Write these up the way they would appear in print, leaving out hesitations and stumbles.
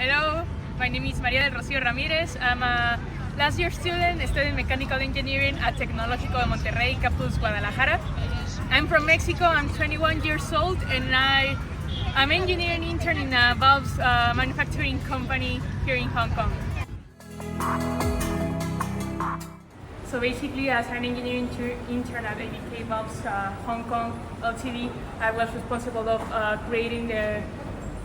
Hello, my name is María del Rocío Ramírez. I'm a last year student studying mechanical engineering at Tecnológico de Monterrey, Campus Guadalajara. I'm from Mexico, I'm 21 years old, and I'm engineering intern in a valves manufacturing company here in Hong Kong. So basically, as an engineering intern at ABK Valves Hong Kong Ltd, I was responsible of creating the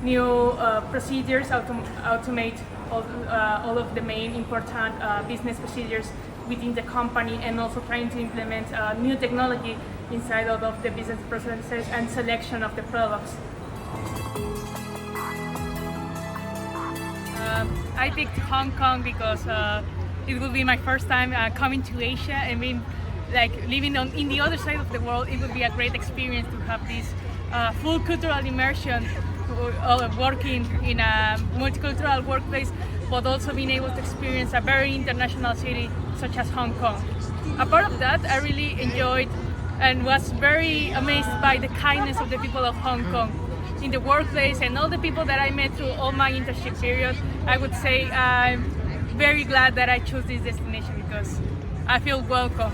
new procedures, automate all of the main important business procedures within the company, and also trying to implement new technology inside of the business processes and selection of the products. I picked Hong Kong because it will be my first time coming to Asia and being living in the other side of the world. It would be a great experience to have this full cultural immersion, working in a multicultural workplace, but also being able to experience a very international city such as Hong Kong. Apart of that, I really enjoyed and was very amazed by the kindness of the people of Hong Kong in the workplace, and all the people that I met through all my internship period. I would say I'm very glad that I chose this destination because I feel welcome.